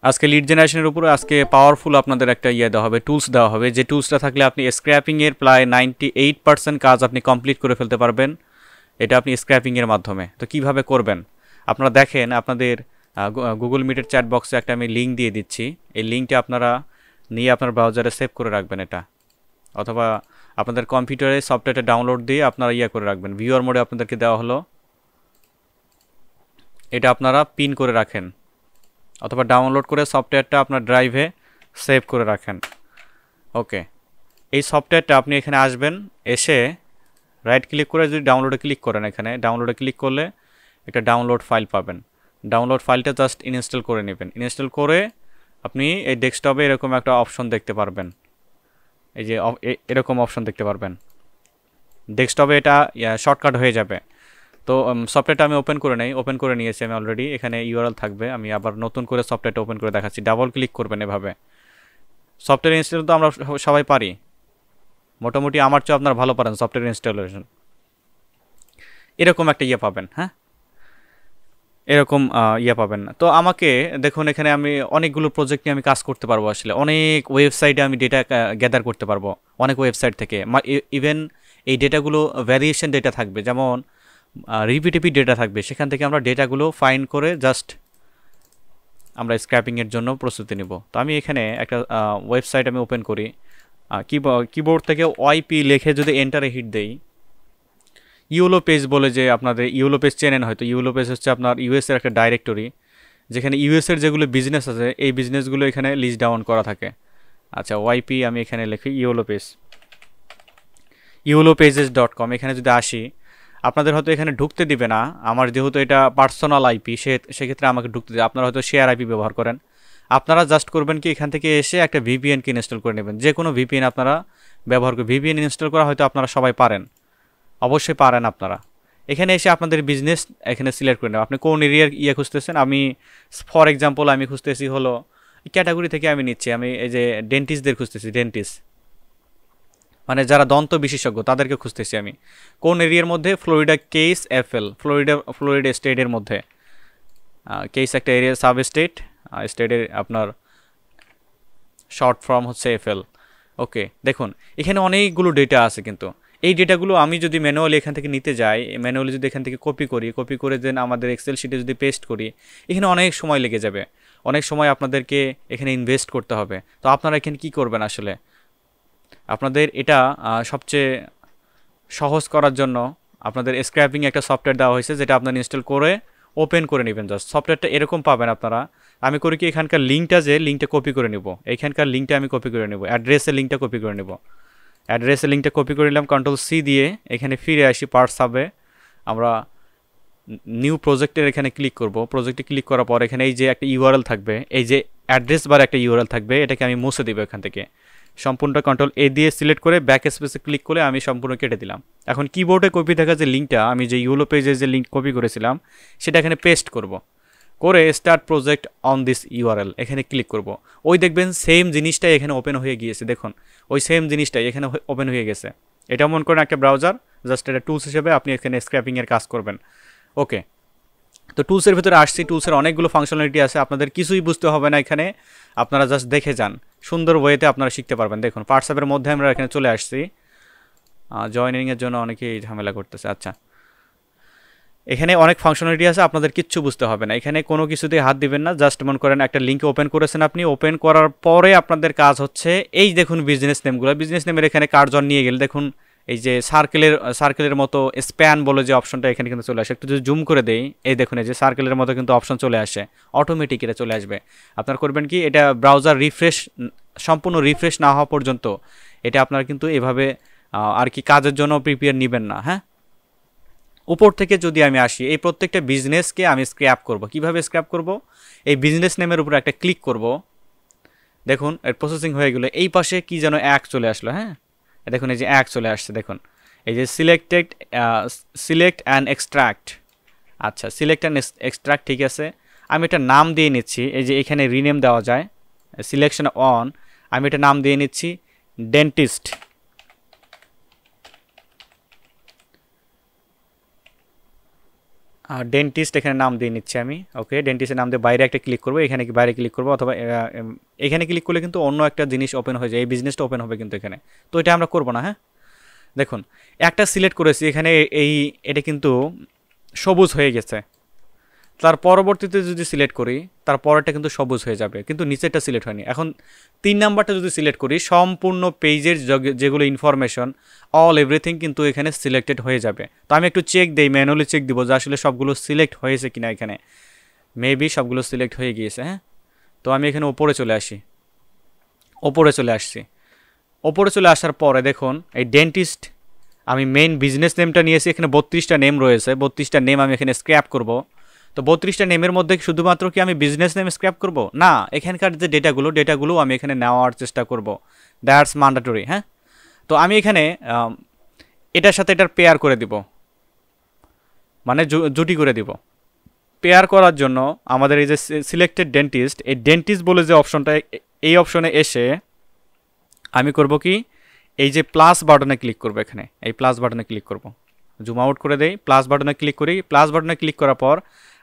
আজকে লিড জেনারেশনের উপরে আজকে পাওয়ারফুল আপনাদের একটা দেওয়া হবে, টুলস দেওয়া হবে, যে টুলসটা থাকলে আপনি স্ক্র্যাপিংয়ের প্রায় 98% কাজ আপনি কমপ্লিট করে ফেলতে পারবেন। এটা আপনি স্ক্র্যাপিংয়ের মাধ্যমে। তো কিভাবে করবেন আপনারা দেখেন, আপনাদের গুগল মিটের চ্যাট বক্সে একটা আমি লিঙ্ক দিয়ে দিচ্ছি। এই লিঙ্কটা আপনারা নিয়ে আপনার ব্রাউজারে সেভ করে রাখবেন এটা, অথবা আপনাদের কম্পিউটারে সফটওয়্যারটা ডাউনলোড দিয়ে আপনারা করে রাখবেন। ভিউয়ার মোডে আপনাদেরকে দেওয়া হলো, এটা আপনারা পিন করে রাখেন অথবা ডাউনলোড করে সফটওয়্যারটা আপনার ড্রাইভে সেভ করে রাখেন। ওকে, এই সফটওয়্যারটা আপনি এখানে আসবেন, এসে রাইট ক্লিক করে যদি ডাউনলোডে ক্লিক করেন, এখানে ডাউনলোডে ক্লিক করলে একটা ডাউনলোড ফাইল পাবেন। ডাউনলোড ফাইলটা জাস্ট ইনস্টল করে নেবেন। ইনস্টল করে আপনি এই ডেস্কটপে এরকম একটা অপশন দেখতে পারবেন, এই যে এরকম অপশন দেখতে পারবেন ডেস্কটপে, এটা শর্টকাট হয়ে যাবে। তো সফটওয়্যারটা আমি ওপেন করে নেই, ওপেন করে নিয়েছি আমি অলরেডি। এখানে ইউআরএল থাকবে, আমি আবার নতুন করে সফটওয়্যারটা ওপেন করে দেখাচ্ছি। ডাবল ক্লিক করবেন এভাবে। সফটওয়্যার ইনস্টল তো আমরা সবাই পারি, মোটামুটি আমার চেয়ে আপনারা ভালো পারেন সফটওয়্যার ইনস্টলেশন। এরকম একটা পাবেন, হ্যাঁ, এরকম পাবেন। তো আমাকে দেখুন, এখানে আমি অনেকগুলো প্রজেক্ট নিয়ে আমি কাজ করতে পারবো। আসলে অনেক ওয়েবসাইটে আমি ডেটা গ্যাদার করতে পারবো, অনেক ওয়েবসাইট থেকে। ইভেন এই ডেটাগুলো ভ্যারিয়েশন ডেটা থাকবে, যেমন রিপিটেটিভ ডেটা থাকবে, সেখান থেকে আমরা ডেটাগুলো ফাইন্ড করে জাস্ট আমরা স্ক্র্যাপিংয়ের জন্য প্রস্তুতি নিব। তো আমি এখানে একটা ওয়েবসাইট আমি ওপেন করি, কিবোর্ড থেকে ওয়াইপি লিখে যদি এন্টারে হিট দেই, ইউলো পেজ বলে, যে আপনাদের ইউলো পেজ চেনেন হয়তো। ইউলো পেজ হচ্ছে আপনার ইউএসের একটা ডাইরেক্টরি, যেখানে ইউএসের যেগুলো বিজনেস আছে এই বিজনেসগুলো এখানে লিস্ট ডাউন করা থাকে। আচ্ছা, ওয়াইপি আমি এখানে লিখি ইউলো পেজ, iulopages.com। এখানে যদি আসি, আপনাদের হয়তো এখানে ঢুকতে দিবে না, আমার যেহেতু এটা পার্সোনাল আইপি, সেক্ষেত্রে আমাকে ঢুকতে দেবে। আপনারা হয়তো শেয়ার আইপি ব্যবহার করেন, আপনারা জাস্ট করবেন কি, এখান থেকে এসে একটা ভিপিএনকে ইনস্টল করে নেবেন। যে কোনো ভিপিএন আপনারা ব্যবহার করে, ভিপিএন ইনস্টল করা হয়তো আপনারা সবাই পারেন, অবশ্যই পারেন আপনারা। এখানে এসে আপনাদের বিজনেস এখানে সিলেক্ট করে নেবেন, আপনি কোন এরিয়ার খুঁজতেছেন। আমি ফর এক্সাম্পল আমি খুঁজতেছি হলো ক্যাটাগরি থেকে আমি নিচ্ছি, আমি এই যে ডেন্টিস্টদের খুঁজতেছি, ডেন্টিস্ট মানে যারা দন্ত বিশেষজ্ঞ তাদেরকে খুঁজতেছি আমি। কোন এরিয়ার মধ্যে? ফ্লোরিডা কেস এফএল, ফ্লোরিডা স্টেটের মধ্যে। কেস একটা এরিয়া, সাব স্টেট, স্টেটের আপনার শর্ট ফর্ম হচ্ছে এফএল। ওকে, দেখুন এখানে অনেকগুলো ডেটা আছে, কিন্তু এই ডেটাগুলো আমি যদি ম্যানুয়ালি এখান থেকে নিতে যাই, ম্যানুয়ালি যদি এখান থেকে কপি করে দেন আমাদের এক্সেল শিটে যদি পেস্ট করি, এখানে অনেক সময় লেগে যাবে, অনেক সময় আপনাদেরকে এখানে ইনভেস্ট করতে হবে। তো আপনারা এখানে কি করবেন, আসলে আপনাদের এটা সবচেয়ে সহজ করার জন্য আপনাদের স্ক্র্যাপিং একটা সফটওয়্যার দেওয়া হয়েছে, যেটা আপনারা ইনস্টল করে ওপেন করে নেবেন। জাস্ট সফটওয়্যারটা এরকম পাবেন আপনারা। আমি করি কি, এখানকার লিঙ্কটা কপি করে নেব, এইখানকার লিঙ্কটা আমি কপি করে নেব, অ্যাড্রেসের লিঙ্কটা কপি করে নেব। অ্যাড্রেসের লিঙ্কটা কপি করে নিলাম, Ctrl+C দিয়ে এখানে ফিরে আসি পার্টস হাবে। আমরা নিউ প্রজেক্টের এখানে ক্লিক করব। প্রজেক্টে ক্লিক করার পর এখানে এই যে একটা ইউআরএল থাকবে, এই যে অ্যাড্রেস বার একটা ইউআরএল থাকবে, এটাকে আমি মুছে দেবো এখান থেকে। সম্পূর্ণ Ctrl+A দিয়ে সিলেক্ট করে ব্যাক স্পেসে ক্লিক করে আমি সম্পূর্ণ কেটে দিলাম। এখন কিবোর্ডে কপি থাকা যে লিঙ্কটা, আমি যে ইউলো পেজের যে লিঙ্ক কপি করেছিলাম সেটা এখানে পেস্ট করব, করে start project on this URL এখানে ক্লিক করব। ওই দেখবেন সেম জিনিসটাই এখানে ওপেন হয়ে গিয়েছে, দেখুন ওই সেম জিনিসটাই এখানে ওপেন হয়ে গেছে। এটা মনে করেন একটা ব্রাউজার, জাস্ট এটা টুলস হিসেবে আপনি এখানে স্ক্র্যাপিংয়ের কাজ করবেন। ওকে, তো টুলসের ভিতরে আসছি, টুলসের অনেকগুলো ফাংশনালিটি আছে, আপনাদের কিছুই বুঝতে হবে না এখানে, আপনারা জাস্ট দেখে যান, সুন্দর ওয়েতে আপনারা শিখতে পারবেন। দেখুন হোয়াটসঅ্যাপের মধ্যে আমরা এখানে চলে আসছি, জয়েনিংয়ের জন্য অনেকেই ঝামেলা করতেছে। আচ্ছা, এখানে অনেক ফাংশনালিটি আছে, আপনাদের কিচ্ছু বুঝতে হবে না, এখানে কোনো কিছুতেই হাত দিবেন না। জাস্ট মনে করেন একটা লিঙ্কে ওপেন করেছেন আপনি, ওপেন করার পরে আপনাদের কাজ হচ্ছে এই দেখুন বিজনেস নেমগুলো, বিজনেস নেমের এখানে কার্জন নিয়ে গেলে দেখুন এই যে সার্কেলের মতো স্প্যান বলে যে অপশনটা এখানে কিন্তু চলে আসে। একটু যদি জুম করে দেই, এই দেখুন এই যে সার্কেলের মতো কিন্তু অপশন চলে আসে, অটোমেটিক এটা চলে আসবে। আপনারা করবেন কি, এটা ব্রাউজার সম্পূর্ণ রিফ্রেশ না হওয়া পর্যন্ত এটা আপনারা কিন্তু এভাবে আর কি কাজের জন্য প্রিপেয়ার নেবেন না। হ্যাঁ, উপর থেকে যদি আমি আসি, এই প্রত্যেকটা বিজনেসকে আমি স্ক্র্যাপ করব। কিভাবে স্ক্র্যাপ করব? এই বিজনেস নেমের উপর একটা ক্লিক করব, দেখুন এর প্রসেসিং হয়ে গেল। এই পাশে কি যেন এক চলে আসলো, হ্যাঁ দেখুন এই যে এক চলে আসছে, দেখুন এই যে সিলেক্ট অ্যান্ড এক্সট্রাক্ট। আচ্ছা, সিলেক্ট অ্যান্ড এক্সট্রাক্ট ঠিক আছে, আমি এটা নাম দিয়ে নিচ্ছি, এই যে এখানে রিনেম দেওয়া যায়, সিলেকশন অন, আমি এটা নাম দিয়ে নিচ্ছি ডেন্টিস্ট। ডেন্টিস্ট এখানে নাম দিয়ে নিচ্ছি আমি। ওকে, ডেন্টিস্টের নাম দিয়ে বাইরে একটা ক্লিক করবো, এখানে বাইরে ক্লিক করবো, অথবা এখানে ক্লিক করলে কিন্তু অন্য একটা জিনিস ওপেন হয়ে যায়, এই বিজনেসটা ওপেন হবে কিন্তু এখানে। তো এটা আমরা করবো না। হ্যাঁ, দেখুন একটা সিলেক্ট করেছি এখানে, এটা কিন্তু সবুজ হয়ে গেছে। তার পরবর্তীতে যদি সিলেক্ট করি তার পরেরটা কিন্তু সবুজ হয়ে যাবে, কিন্তু নিচেরটা সিলেক্ট হয়নি। এখন 3 নাম্বারটা যদি সিলেক্ট করি, সম্পূর্ণ পেজের যেগুলো ইনফরমেশন অল এভরিথিং কিন্তু এখানে সিলেক্টেড হয়ে যাবে। তো আমি একটু চেক দিই, ম্যানুয়ালি চেক দিব যে আসলে সবগুলো সিলেক্ট হয়েছে কিনা। এখানে মেবি সবগুলো সিলেক্ট হয়ে গিয়েছে। হ্যাঁ, তো আমি এখানে ওপরে চলে আসি, ওপরে চলে আসছি। ওপরে চলে আসার পরে দেখুন এই ডেন্টিস্ট, আমি মেইন বিজনেস নেমটা নিয়েছি, এখানে 32টা নেম রয়েছে, 32টা নেম আমি এখানে স্ক্র্যাপ করব। তো 32টা নেমের মধ্যে শুধুমাত্র কি আমি বিজনেস নেম স্ক্র্যাপ করব? না, এখানকার যে ডেটাগুলো আমি এখানে নেওয়ার চেষ্টা করব, দ্যাটস ম্যান্ডেটরি। হ্যাঁ, তো আমি এখানে এটার সাথে এটার পেয়ার করে দিব, মানে জুটি করে দিব। পেয়ার করার জন্য আমাদের এই যে সিলেক্টেড ডেন্টিস্ট, এই ডেন্টিস্ট বলে যে অপশনটা, এই অপশনে এসে আমি করব কি, এই যে প্লাস বাটনে ক্লিক করব, এখানে এই প্লাস বাটনে ক্লিক করব, জুম আউট করে দেই, প্লাস বাটনে ক্লিক করি। প্লাস বাটনে ক্লিক করার পর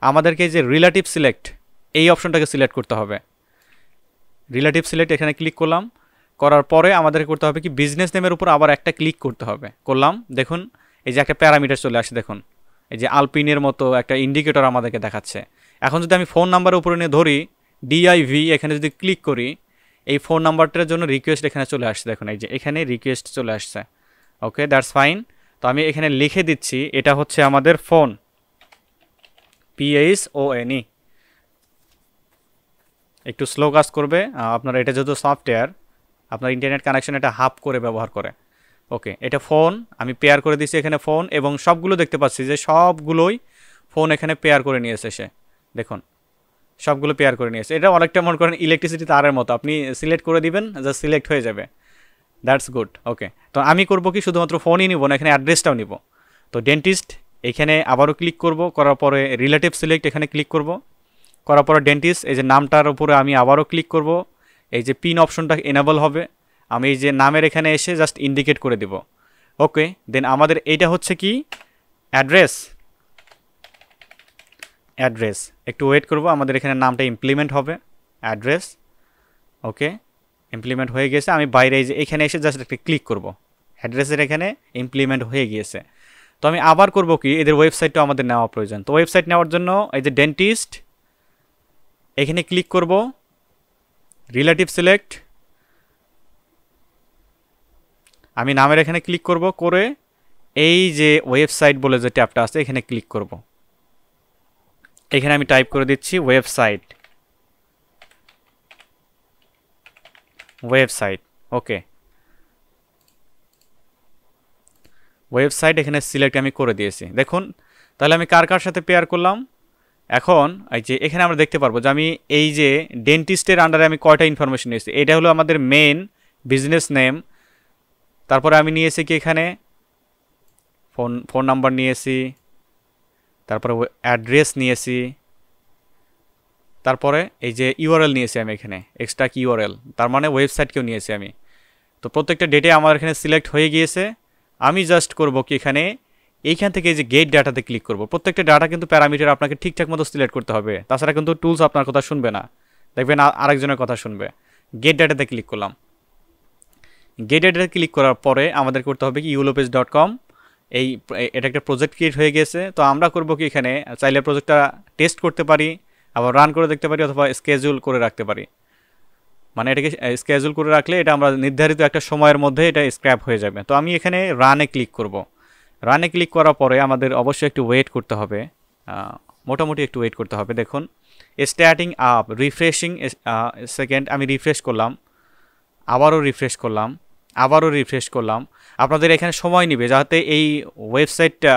আমাদেরকে এই যে রিলেটিভ সিলেক্ট, এই অপশনটাকে সিলেক্ট করতে হবে। রিলেটিভ সিলেক্ট এখানে ক্লিক করলাম, করার পরে আমাদেরকে করতে হবে কি, বিজনেস নেমের উপর আবার একটা ক্লিক করতে হবে। করলাম, দেখুন এই যে একটা প্যারামিটার চলে আসে, দেখুন এই যে আলপিনের মতো একটা ইন্ডিকেটর আমাদেরকে দেখাচ্ছে। এখন যদি আমি ফোন নাম্বারের উপরে নিয়ে ধরি, ডিআইভি, এখানে যদি ক্লিক করি, এই ফোন নাম্বারটার জন্য রিকোয়েস্ট এখানে চলে আসছে, দেখুন এই যে এখানে রিকোয়েস্ট চলে আসছে। ওকে, দ্যাটস ফাইন। তো আমি এখানে লিখে দিচ্ছি এটা হচ্ছে আমাদের ফোন, PHONE। একটু স্লো কাজ করবে আপনার, এটা যেহেতু সফটওয়্যার, আপনার ইন্টারনেট কানেকশন এটা হাফ করে ব্যবহার করে। ওকে, এটা ফোন, আমি পেয়ার করে দিচ্ছি এখানে ফোন, এবং সবগুলো দেখতে পাচ্ছি যে সবগুলোই ফোন এখানে পেয়ার করে নিয়েছে সে, দেখুন সবগুলো পেয়ার করে নিয়েছে। এটা অনেকটা মনে করেন ইলেকট্রিসিটি তারের মতো, আপনি সিলেক্ট করে দিবেন, জাস্ট সিলেক্ট হয়ে যাবে, দ্যাটস গুড। ওকে, তো আমি করব কি, শুধুমাত্র ফোনই নিব না, এখানে অ্যাড্রেসটাও নিব। তো ডেন্টিস্ট এখানে আবারও ক্লিক করব, করার পরে রিলেটিভ সিলেক্ট এখানে ক্লিক করব, করার পরে ডেন্টিস্ট এই যে নামটার উপরে আমি আবারও ক্লিক করব, এই যে পিন অপশনটা এনেবল হবে, আমি এই যে নামের এখানে এসে জাস্ট ইন্ডিকেট করে দিব। ওকে, দেন আমাদের এইটা হচ্ছে কি, অ্যাড্রেস। অ্যাড্রেস একটু ওয়েট করব, আমাদের এখানে নামটা ইমপ্লিমেন্ট হবে, অ্যাড্রেস। ওকে, ইমপ্লিমেন্ট হয়ে গেছে। আমি বাইরে এই যে এখানে এসে জাস্ট একটা ক্লিক করব, অ্যাড্রেসের এখানে ইমপ্লিমেন্ট হয়ে গিয়েছে। তো আমি আবার করব কি, এদের ওয়েবসাইটটা আমাদের নেওয়া প্রয়োজন। তো ওয়েবসাইট নেওয়ার জন্য এই যে ডেন্টিস্ট এখানে ক্লিক করব, রিলেটিভ সিলেক্ট, আমি নামের এখানে ক্লিক করব, করে এই যে ওয়েবসাইট বলে যে ট্যাবটা আছে এখানে ক্লিক করব। এখানে আমি টাইপ করে দিচ্ছি ওয়েবসাইট, ওয়েবসাইট। ওকে, ওয়েবসাইট এখানে সিলেক্ট আমি করে দিয়েছি। দেখুন তাহলে আমি কার কার সাথে পেয়ার করলাম। এখন এই যে এখানে আমরা দেখতে পারবো যে আমি এই যে ডেন্টিস্টের আন্ডারে আমি কয়টা ইনফরমেশন নিয়েছি। এটা হলো আমাদের মেন বিজনেস নেম, তারপরে আমি নিয়েছি কি এখানে ফোন নাম্বার নিয়েছি, তারপরে অ্যাড্রেস নিয়েছি, তারপরে এই যে ইউআরএল নিয়েছি আমি এখানে, এক্সট্রা কি ইউআরএল, তার মানে ওয়েবসাইটকেও নিয়েছি আমি। তো প্রত্যেকটা ডেটে আমার এখানে সিলেক্ট হয়ে গিয়েছে। আমি জাস্ট করব কি, এখানে এইখান থেকে এই যে গেট ডাটাতে ক্লিক করব। প্রত্যেকটা ডাটা কিন্তু প্যারামিটার আপনাকে ঠিকঠাক মতো সিলেক্ট করতে হবে, তাছাড়া কিন্তু টুলস আপনার কথা শুনবে না, দেখবেন আরেকজনের কথা শুনবে। গেট ডাটাতে ক্লিক করলাম, গেট ডাটাতে ক্লিক করার পরে আমাদের করতে হবে কি, ইউলোপেজ.com, এটা একটা প্রজেক্ট ক্রিয়েট হয়ে গেছে। তো আমরা করব কি, এখানে চাইলে প্রজেক্টটা টেস্ট করতে পারি, আবার রান করে দেখতে পারি, অথবা স্কেজুল করে রাখতে পারি। মানে এটাকে স্কেজুল করে রাখলে এটা আমরা নির্ধারিত একটা সময়ের মধ্যে এটা স্ক্র্যাপ হয়ে যাবে। তো আমি এখানে রানে ক্লিক করব। রানে ক্লিক করার পরে আমাদের অবশ্যই একটু ওয়েট করতে হবে, মোটামুটি একটু ওয়েট করতে হবে। দেখুন স্টার্টিং আপ, রিফ্রেশিং সেকেন্ড, আমি রিফ্রেশ করলাম, আবারও রিফ্রেশ করলাম, আবারও রিফ্রেশ করলাম। আপনাদের এখানে সময় নেবে, যাতে এই ওয়েবসাইটটা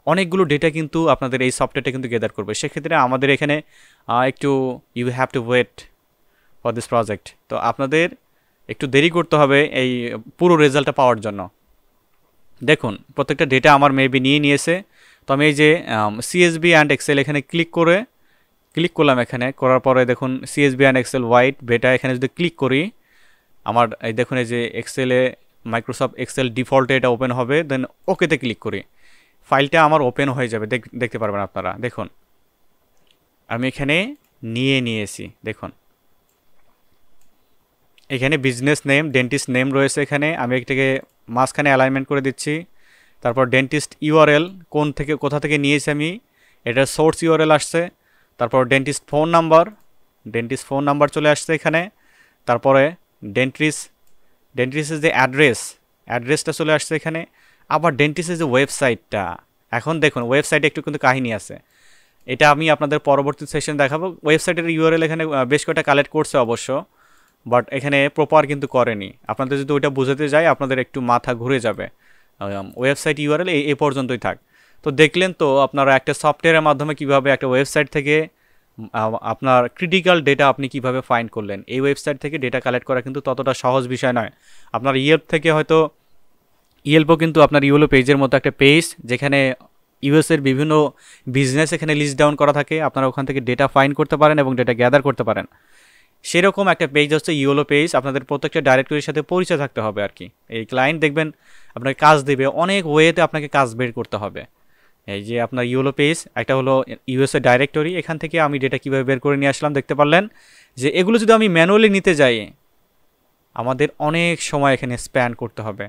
অনেকগুলো ডেটা কিন্তু আপনাদের এই সফটওয়্যারটা কিন্তু গেদার করবে। সেক্ষেত্রে আমাদের এখানে একটু you have to wait for this project. তো আপনাদের একটু দেরি করতে হবে এই পুরো রেজাল্টটা পাওয়ার জন্য। দেখুন প্রত্যেকটা ডেটা আমার মেবি নিয়েছে। তো আমি এই যে সিএসবি অ্যান্ড এক্সেল এখানে ক্লিক করলাম, এখানে করার পরে দেখুন সিএসবি অ্যান্ড এক্সেল হোয়াইট বেটা, এখানে যদি ক্লিক করি আমার এই দেখুন এই যে এক্সেলে মাইক্রোসফট এক্সেল ডিফল্টে এটা ওপেন হবে। দেন ওকেতে ক্লিক করি, ফাইলটা আমার ওপেন হয়ে যাবে, দেখতে পারবেন আপনারা। দেখুন আমি এখানে নিয়েছি, দেখুন এখানে বিজনেস নেম, ডেন্টিস্ট নেম রয়েছে এখানে। আমি এটাকে মাঝখানে অ্যালাইনমেন্ট করে দিচ্ছি। তারপর ডেন্টিস্ট ইউআরএল কোথা থেকে নিয়েছি আমি, এটার সোর্স ইউআরএল আসছে। তারপর ডেন্টিস্ট ফোন নাম্বার চলে আসছে এখানে। তারপরে ডেন্টিস্টের যে অ্যাড্রেসটা চলে আসছে এখানে। আবার ডেন্টিস্টের যে ওয়েবসাইটটা, এখন দেখুন ওয়েবসাইটে একটু কিন্তু কাহিনী আছে, এটা আমি আপনাদের পরবর্তী সেশন দেখাবো। ওয়েবসাইটের ইউআরএল এখানে বেশ কয়েকটা কালেক্ট করছে অবশ্য, বাট এখানে প্রপার কিন্তু করেনি। আপনাদের যদি ওইটা বুঝাতে যাই আপনাদের একটু মাথা ঘুরে যাবে। ওয়েবসাইট ইউআরএল এই পর্যন্তই থাক। তো দেখলেন তো আপনারা একটা সফটওয়্যারের মাধ্যমে কিভাবে একটা ওয়েবসাইট থেকে আপনার ক্রিটিক্যাল ডেটা আপনি কিভাবে ফাইন্ড করলেন। এই ওয়েবসাইট থেকে ডেটা কালেক্ট করা কিন্তু ততটা সহজ বিষয় নয়। আপনার ইয়েলপ থেকে হয়তো, ইয়েলপও কিন্তু আপনার ইয়েলো পেজের মতো একটা পেজ, যেখানে ইউএসের বিভিন্ন বিজনেস এখানে লিস্ট ডাউন করা থাকে। আপনারা ওখান থেকে ডেটা ফাইন্ড করতে পারেন এবং ডেটা গ্যাদার করতে পারেন। সেরকম একটা পেজ হচ্ছে ইয়েলো পেজ। আপনাদের প্রত্যেকটা ডাইরেক্টরির সাথে পরিচয় থাকতে হবে আর কি। এই ক্লায়েন্ট দেখবেন আপনাকে কাজ দেবে, অনেক ওয়েতে আপনাকে কাজ বের করতে হবে। এই যে আপনার ইয়েলো পেজ, একটা হলো ইউএসএ ডাইরেক্টরি, এখান থেকে আমি ডেটা কীভাবে বের করে নিয়ে আসলাম দেখতে পারলেন। যে এগুলো যদি আমি ম্যানুয়ালি নিতে যাই আমাদের অনেক সময় এখানে স্প্যান করতে হবে।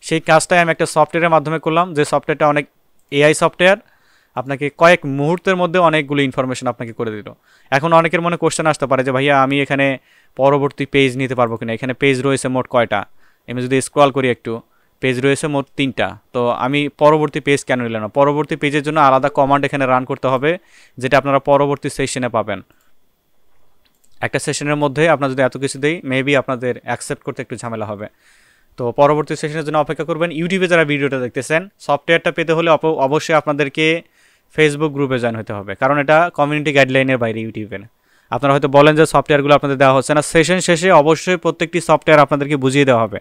সেই কাজটাই আমি একটা সফটওয়্যারের মাধ্যমে করলাম, যে সফটওয়্যারটা অনেক এআই সফটওয়্যার, আপনাকে কয়েক মুহূর্তের মধ্যে অনেকগুলো ইনফরমেশন আপনাকে করে দিল। এখন অনেকের মনে কোশ্চেন আসতে পারে যে ভাইয়া আমি এখানে পরবর্তী পেজ নিতে পারবো কিনা, এখানে পেজ রয়েছে মোট কয়টা, আমি যদি স্ক্রল করি একটু, পেজ রয়েছে মোট 3টা, তো আমি পরবর্তী পেজ কেন নিলাম না? পরবর্তী পেজের জন্য আলাদা কমান্ড এখানে রান করতে হবে, যেটা আপনারা পরবর্তী সেশনে পাবেন। একটা সেশনের মধ্যে আপনার যদি এত কিছু দেই, মেবি আপনাদের অ্যাকসেপ্ট করতে একটু ঝামেলা হবে। তো পরবর্তী সেশনের জন্য অপেক্ষা করবেন। ইউটিউবে যারা ভিডিওটা দেখতেছেন, সফটওয়্যারটা পেতে হলে অবশ্যই আপনাদেরকে ফেসবুক গ্রুপে জয়েন হতে হবে, কারণ এটা কমিউনিটি গাইডলাইনের বাইরে ইউটিউবে। আপনারা হয়তো বলেন যে সফটওয়্যারগুলো আপনাদের দেওয়া হচ্ছে না, সেশন শেষে অবশ্যই প্রত্যেকটি সফটওয়্যার আপনাদেরকে বুঝিয়ে দেওয়া হবে।